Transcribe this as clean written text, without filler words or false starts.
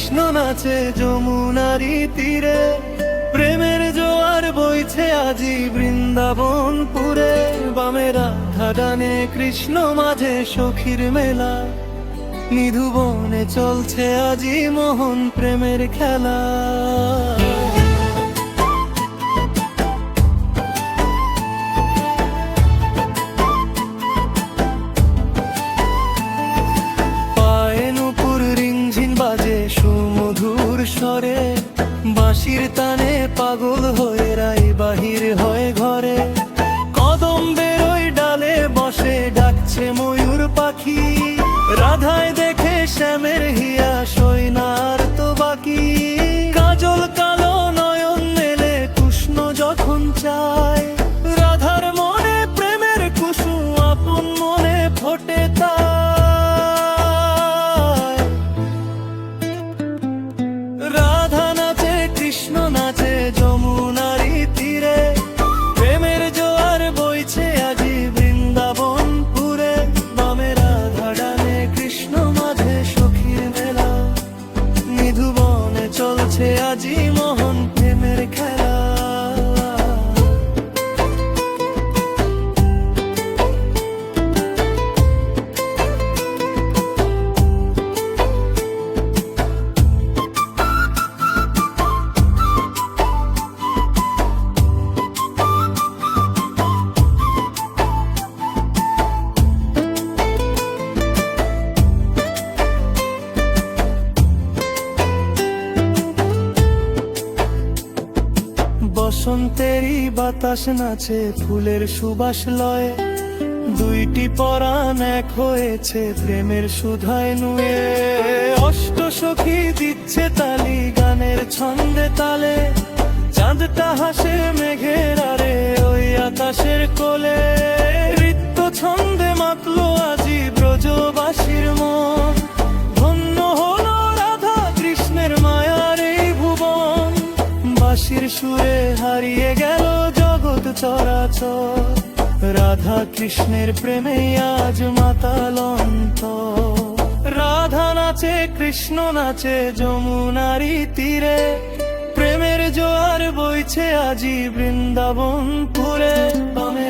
কৃষ্ণ নাচে যমুনারি তীরে, প্রেমের জোয়ার বইছে আজি বৃন্দাবনপুরে। বামে রাধা ডানে কৃষ্ণ মাঝে সখীর মেলা, নিধুবনে চলছে আজি মোহন প্রেমের খেলা। পায়ে নূপুর রিংঝিন বাজে সুমধুর স্বরে, বাঁশির টানে পাগল হয়ে রাই বাহির হয় ঘরে। কদম্বের ওই ডালে বসে ডাকছে ময়ূর পাখি, রাধায় দেখে শ্যামের হিয়া সৈনার তো বাকি। কাজল কালো নয়ন মেলে কৃষ্ণ যখন চায়, রাধার মনে প্রেমের কুসুম আপন মনে ফোটে তাই। রাধা নাচে কৃষ্ণ নাচে যমুনারি তীরে, প্রেমের জোয়ার বইছে আজি বৃন্দাবনপুরে। বামে রাধা ডানে কৃষ্ণ মাঝে সখীর মেলা, নিধুবনে চলছে আজি মোহন প্রেমের খেলা। বসন্তেরই বাতাস নাচে ফুলের সুবাস লয়ে, দুইটি পরাণ এক হয়েছে প্রেমের সুধায় নুয়ে। অষ্ট সখী দিচ্ছে তালি গানের ছন্দে তালে, চাঁদটা হাসে মেঘের আরে ওই আকাশের কোলে। নৃত্য ছন্দে মাতলো আজি ব্রজবাসীর মন, ধন্য হলো রাধা কৃষ্ণের মায়ার এই ভুবন। বাঁশির সুরে হারিয়ে গেল জগৎ চরাচর, রাধা কৃষ্ণের প্রেমে আজ মাতাল অন্তর। রাধা নাচে কৃষ্ণ নাচে যমুনারি তীরে, প্রেমের জোয়ার বইছে আজি বৃন্দাবনপুরে। বামে